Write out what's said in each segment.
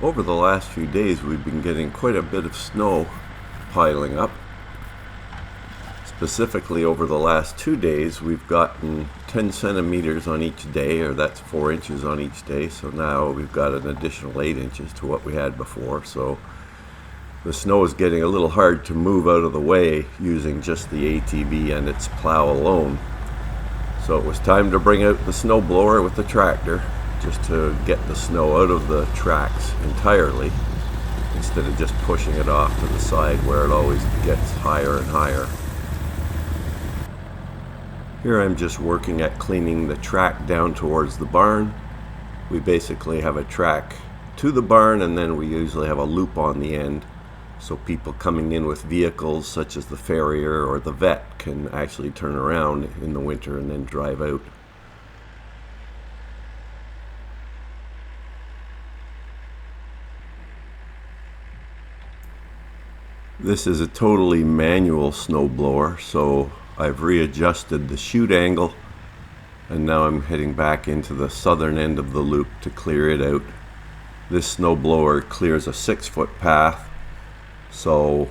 Over the last few days we've been getting quite a bit of snow piling up. Specifically over the last 2 days we've gotten 10 centimeters on each day, or that's 4 inches on each day, so now we've got an additional 8 inches to what we had before. So the snow is getting a little hard to move out of the way using just the ATV and its plow alone. So it was time to bring out the snow blower with the tractor, just to get the snow out of the tracks entirely, instead of just pushing it off to the side where it always gets higher and higher. Here I'm just working at cleaning the track down towards the barn. We basically have a track to the barn, and then we usually have a loop on the end, so people coming in with vehicles such as the farrier or the vet can actually turn around in the winter and then drive out. This is a totally manual snow blower, so I've readjusted the chute angle, and now I'm heading back into the southern end of the loop to clear it out. This snow blower clears a 6-foot path, so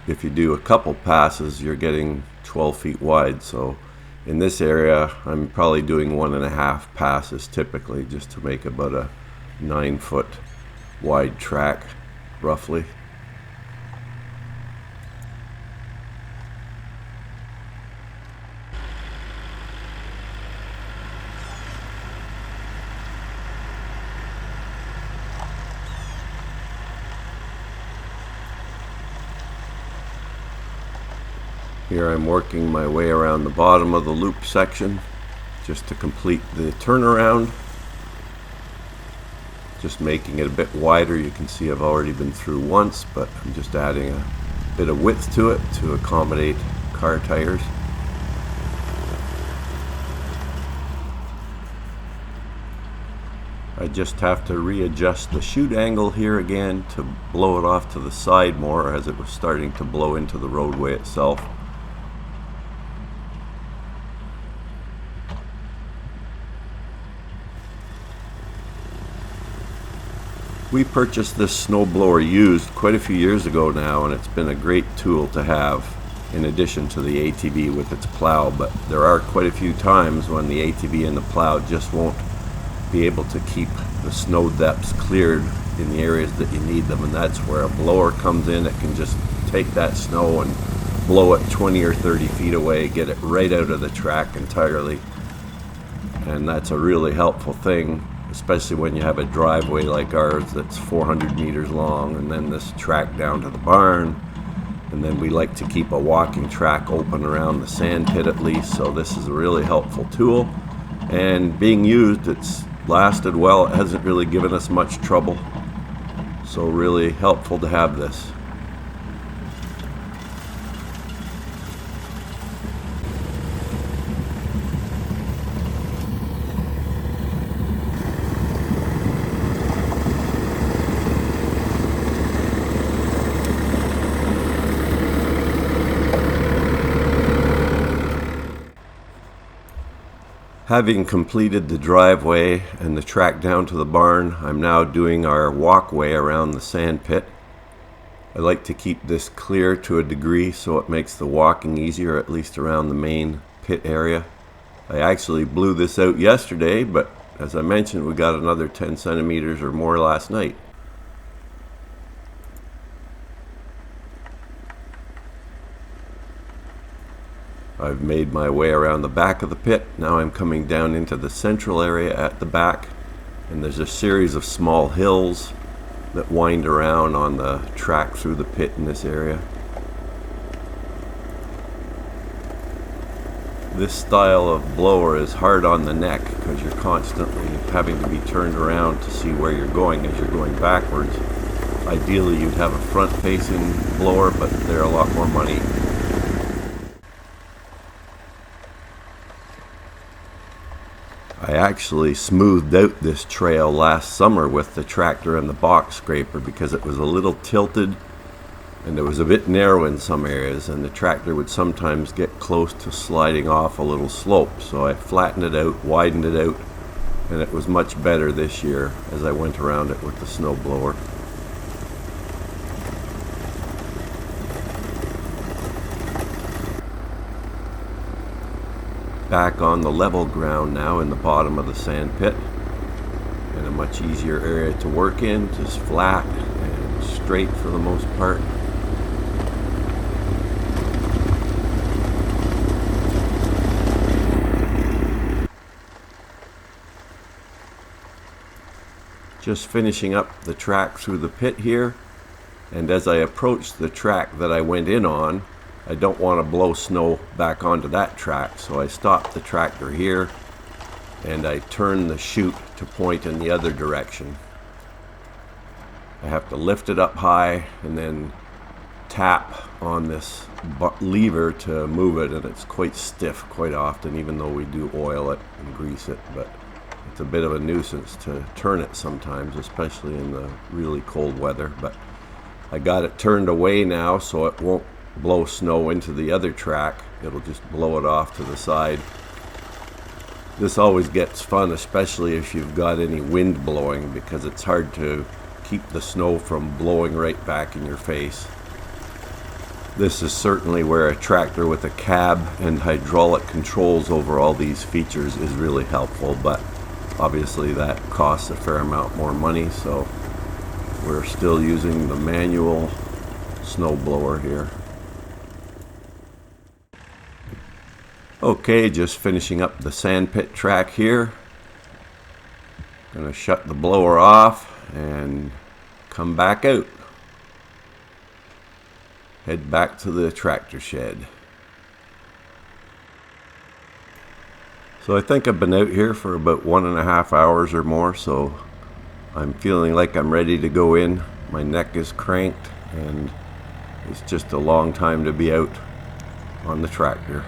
if you do a couple passes you're getting 12 feet wide. So in this area I'm probably doing 1.5 passes typically, just to make about a 9-foot wide track roughly. Here I'm working my way around the bottom of the loop section just to complete the turnaround. Just making it a bit wider. You can see I've already been through once, but I'm just adding a bit of width to it to accommodate car tires. I just have to readjust the chute angle here again to blow it off to the side more, as it was starting to blow into the roadway itself. We purchased this snow blower used quite a few years ago now, and it's been a great tool to have in addition to the ATV with its plow, but there are quite a few times when the ATV and the plow just won't be able to keep the snow depths cleared in the areas that you need them, and that's where a blower comes in. It can just take that snow and blow it 20 or 30 feet away, get it right out of the track entirely, and that's a really helpful thing, especially when you have a driveway like ours that's 400 meters long, and then this track down to the barn, and then we like to keep a walking track open around the sand pit at least. So this is a really helpful tool, and being used, it's lasted well. It hasn't really given us much trouble, so really helpful to have this. Having completed the driveway and the track down to the barn, I'm now doing our walkway around the sand pit. I like to keep this clear to a degree so it makes the walking easier, at least around the main pit area. I actually blew this out yesterday, but as I mentioned, we got another 10 centimeters or more last night. I've made my way around the back of the pit. Now I'm coming down into the central area at the back, and there's a series of small hills that wind around on the track through the pit in this area. This style of blower is hard on the neck because you're constantly having to be turned around to see where you're going as you're going backwards. Ideally you'd have a front-facing blower, but they're a lot more money. I actually smoothed out this trail last summer with the tractor and the box scraper because it was a little tilted and it was a bit narrow in some areas, and the tractor would sometimes get close to sliding off a little slope. So I flattened it out, widened it out, and it was much better this year as I went around it with the snow blower. Back on the level ground now in the bottom of the sand pit, and a much easier area to work in, just flat and straight for the most part. Just finishing up the track through the pit here, and as I approach the track that I went in on, I don't want to blow snow back onto that track, so I stop the tractor here and I turn the chute to point in the other direction. I have to lift it up high and then tap on this lever to move it, and it's quite stiff quite often, even though we do oil it and grease it, but it's a bit of a nuisance to turn it sometimes, especially in the really cold weather. But I got it turned away now so it won't blow snow into the other track. It'll just blow it off to the side. This always gets fun, especially if you've got any wind blowing, because it's hard to keep the snow from blowing right back in your face. This is certainly where a tractor with a cab and hydraulic controls over all these features is really helpful, but obviously that costs a fair amount more money, so we're still using the manual snow blower here. Okay, just finishing up the sandpit track here. Gonna shut the blower off and come back out. Head back to the tractor shed. So I think I've been out here for about 1.5 hours or more, so I'm feeling like I'm ready to go in. My neck is cranked and it's just a long time to be out on the tractor.